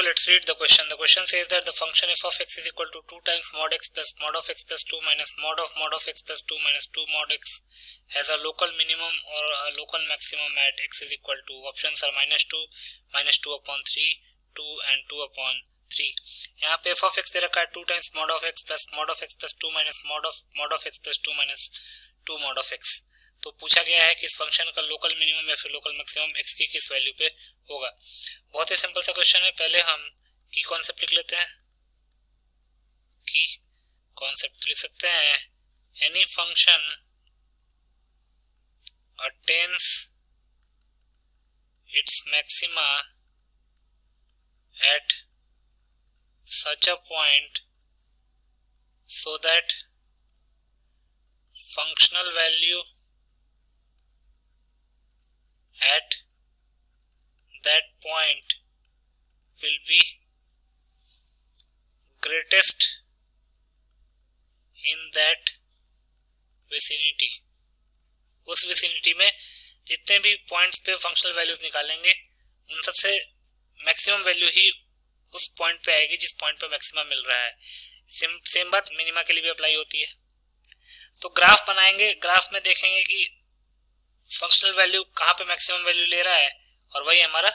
let's read the question. The question says that the function f of x is equal to 2 times mod x plus mod of x plus 2 minus mod of x plus 2 minus 2 mod x has a local minimum or a local maximum at x is equal to, options are minus 2 upon 3, 2 and 2 upon 3. यहाँ पे f of x दे रखा है 2 times mod of x plus 2 minus mod of x plus 2 minus 2 mod of x. तो पूछा गया है कि इस फंक्शन का लोकल मिनिमम या फिर लोकल मैक्सिमम x की किस वैल्यू पे होगा. बहुत ही सिंपल सा क्वेश्चन है. पहले हम की कॉन्सेप्ट लिख लेते हैं. की कॉन्सेप्ट लिख सकते हैं any function attains it's maxima eight such a point so that functional value at that point will be greatest in that vicinity. उस विसिनिटी में जितने भी पॉइंट्स पे फंक्शनल वैल्यूज निकालेंगे उन सबसे मैक्सिमम वैल्यू ही उस पॉइंट पे आएगी जिस पॉइंट पे मैक्सिमम मिल रहा है. सेम बात मिनिमा के लिए भी अप्लाई होती है. तो ग्राफ बनाएंगे, ग्राफ में देखेंगे कि फंक्शनल वैल्यू कहाँ पे मैक्सिमम वैल्यू ले रहा है और वही हमारा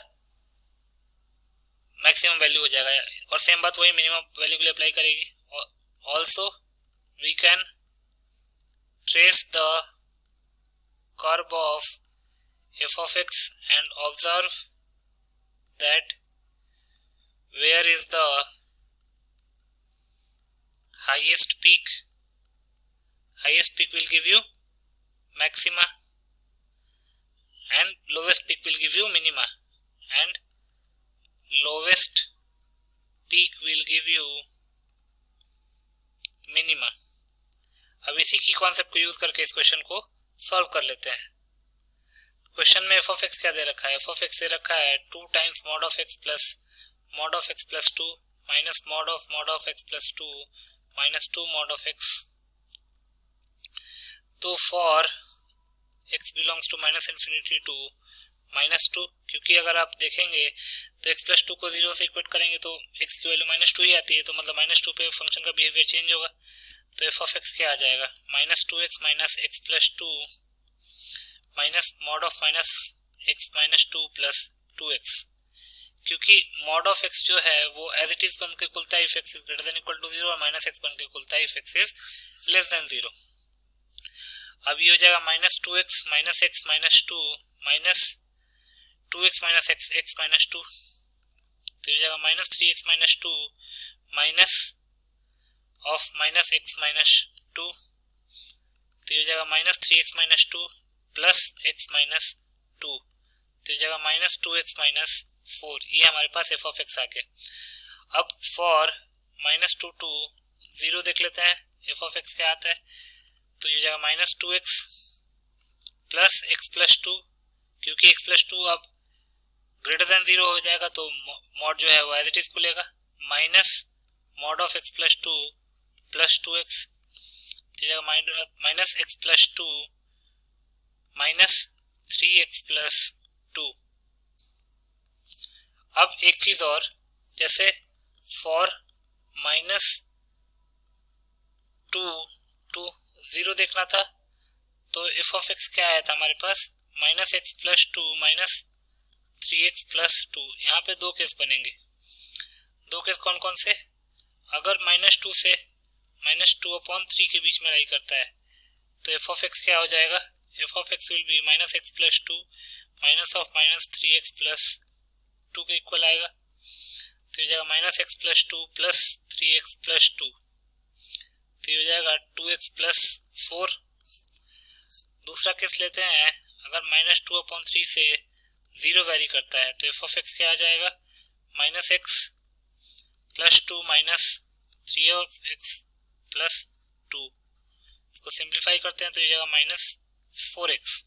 मैक्सिमम वैल्यू हो जाएगा. और सेम बात वही मिनिमम वैल्यू के लिए अप्लाई करेगी. Also we can trace the curve of f of x and observe that where is the highest peak will give you maxima and lowest peak will give you minima and lowest peak will give you minima. अब इसी की concept को use करके इस question को solve कर लेते हैं. क्वेश्चन में f of x क्या दे रखा है? f of x दे रखा है 2 times mod of x plus mod of x plus 2 minus mod of x plus 2 minus 2 mod of x. तो for x belongs to minus infinity to minus 2, क्योंकि अगर आप देखेंगे तो x plus 2 को 0 से इक्वेट करेंगे तो x की वैल्यू minus 2 ही आती है. तो मतलब minus 2 पे फंक्शन का बिहेवियर चेंज होगा. तो f of x क्या आ जाएगा? minus 2x minus x plus 2 minus mod of minus x minus 2 plus 2x. क्योंकि मॉड ऑफ x जो है वो एज इट इज बन के खुलता है if x is greater than equal to 0 और माइनस x बन के खुलता है if x is less than 0. अब ये हो जाएगा minus 2x minus x minus 2 minus 2x minus x minus 2. तो ये हो जाएगा minus 3x minus 2 minus of minus x minus 2. तो ये हो जाएगा minus 3x minus 2 plus x minus 2. तो जगह माइनस 2x माइनस 4. ये हमारे पास f of x आ गया. अब फॉर माइनस 2 टू 0 देख लेते हैं f of x क्या आता है. तो ये जगह minus 2x plus x plus 2, क्योंकि x प्लस 2 अब ग्रेटर देन 0 हो जाएगा तो मॉड जो है वो एज इट इज खुलेगा. Minus mod of x plus 2 plus 2x. तो जगह minus x plus 2 minus 3x plus 2. अब एक चीज और, जैसे फॉर माइनस 2 टू 0 देखना था तो f of x क्या आया था हमारे पास? Minus x plus 2 minus 3x plus 2. यहाँ पे दो केस बनेंगे. दो केस कौन कौन से? अगर माइनस 2 से माइनस 2 अपॉन 3 के बीच में लाई करता है तो f of x क्या हो जाएगा? f of x will be minus x plus 2 minus of minus 3x plus 2 के इक्वल आएगा. तो ये जाएगा minus x plus 2 plus 3x plus 2. तो ये हो जाएगा 2x प्लस 4. दूसरा केस लेते हैं. अगर माइनस 2 अपॉन 3 से 0 वेरी करता है तो f of x क्या आ जाएगा? Minus x plus 2 minus 3x plus 2. इसको सिंप्लीफाई करते हैं तो ये जाएगा माइनस 4x.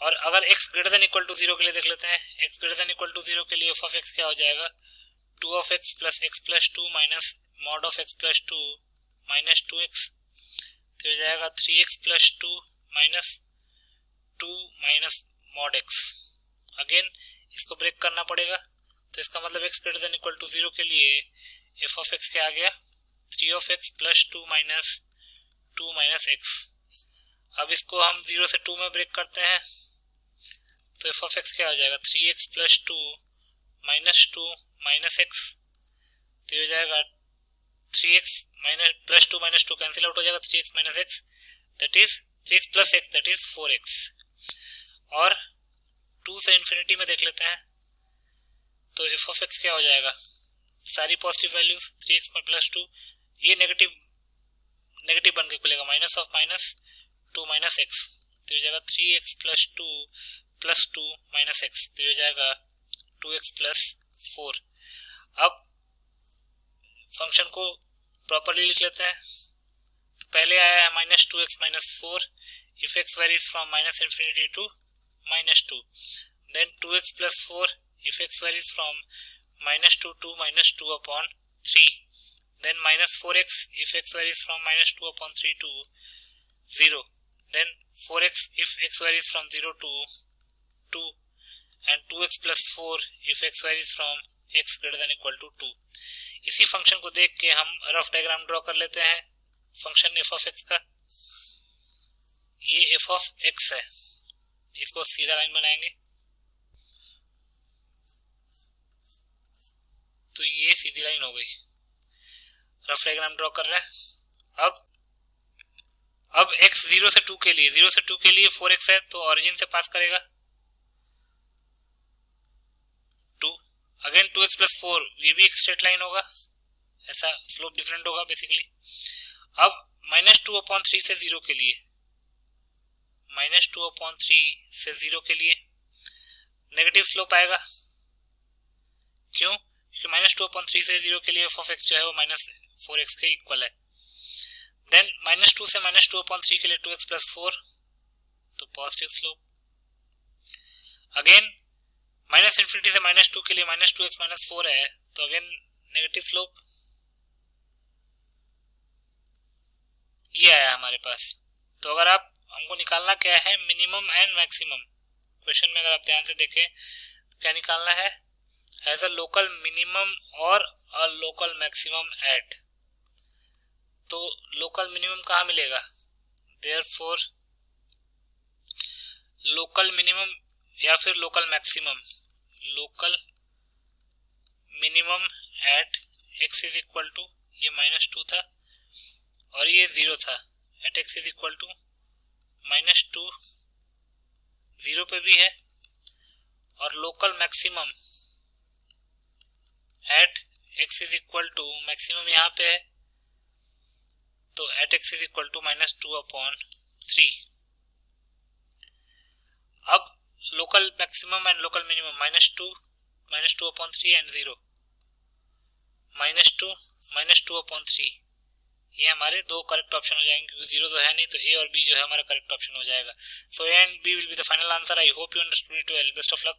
और अगर x greater than equal to 0 के लिए देख लेते हैं. x greater than equal to 0 के लिए f of x क्या हो जाएगा? 2 of x plus x plus 2 minus mod of x plus 2 minus 2x. तो हो जाएगा 3x plus 2 minus 2 minus mod x. Again इसको ब्रेक करना पड़ेगा तो इसका मतलब x greater than equal to 0 के लिए एफ ऑफ एक्स क्या आ गया, 3 of x plus 2 minus x. अब इसको हम 0 से 2 में ब्रेक करते हैं तो एफ ऑफ एक्स क्या हो जाएगा, 3x प्लस 2 माइनस एक्स। तो ये हो जाएगा 3x plus 2 minus 2 cancel out हो जाएगा, 3x minus x that is 3x plus x that is 4x। और 2 से इन्फिनिटी में देख लेते हैं तो एफ ऑफ एक्स क्या हो जाएगा, सारी पॉजिटिव वैल्यूज 3x प्लस 2, ये नेगेटिव बन के खुलेगा, minus of minus 2 minus x. तो हो जाएगा 3x प्लस 2 माइनस एक्स। तो हो जाएगा 2x प्लस 4। अब फंक्शन को प्रॉपरली लिख लेते हैं। तो पहले आया है minus 2x minus 4 if x varies from minus infinity to minus 2, then 2x plus 4 if x varies from minus 2 minus 2 upon 3, then minus 4x if x varies from minus 2 upon 3 to 0, then 4x if x varies from 0 to 2, and 2x plus 4 if x varies from x greater than equal to 2। इसी function को देख के हम rough diagram draw कर लेते हैं function f of x का। ये f of x है, इसको सीधा लाइन बनाएंगे तो ये सीधी लाइन हो गई। रफ डायग्राम ड्रॉ कर रहे हैं। अब x 0 से 2 के लिए 4x है तो ओरिजिन से पास करेगा 2, अगेन 2x प्लस 4, ये भी एक स्ट्रेट लाइन होगा, ऐसा स्लोप डिफरेंट होगा बेसिकली। अब माइनस 2 अपॉन 3 से 0 के लिए नेगेटिव स्लोप आएगा, क्यों, क्योंकि माइनस 2 अपॉन 3 से 0 के लिए एफ ऑफ एक्स जो है वो माइनस 4x के इक्वल है। देन माइनस 2 से माइनस 2 अपॉन 3 के लिए 2x प्लस 4, तो positive slope. Again minus infinity से माइनस 2 के लिए माइनस 2x माइनस 4 है तो अगेन नेगेटिव स्लोप। ये आया हमारे पास। तो अगर आप हमको निकालना क्या है, मिनिमम एंड मैक्सिमम। क्वेश्चन में अगर आप ध्यान से देखें तो क्या निकालना है, एज अ लोकल मिनिमम और अ लोकल मैक्सिमम एट। तो लोकल मिनिमम कहाँ मिलेगा, देयरफॉर लोकल मिनिमम या फिर local maximum, local minimum at x is equal to, ये माइनस 2 था और ये 0 था, at x is equal to minus 2, 0 पे भी है, और local maximum at x is equal to, maximum यहाँ पे है तो at x is equal to minus 2 upon 3। अब local maximum and local minimum minus 2 upon 3 and 0, minus 2 upon 3, ये हमारे दो करेक्ट ऑप्शन हो जाएंगे क्योंकि 0 तो है नहीं, तो ए और बी जो है हमारा करेक्ट ऑप्शन हो जाएगा। So A and B will be the final answer. I hope you understood it well. Best of luck.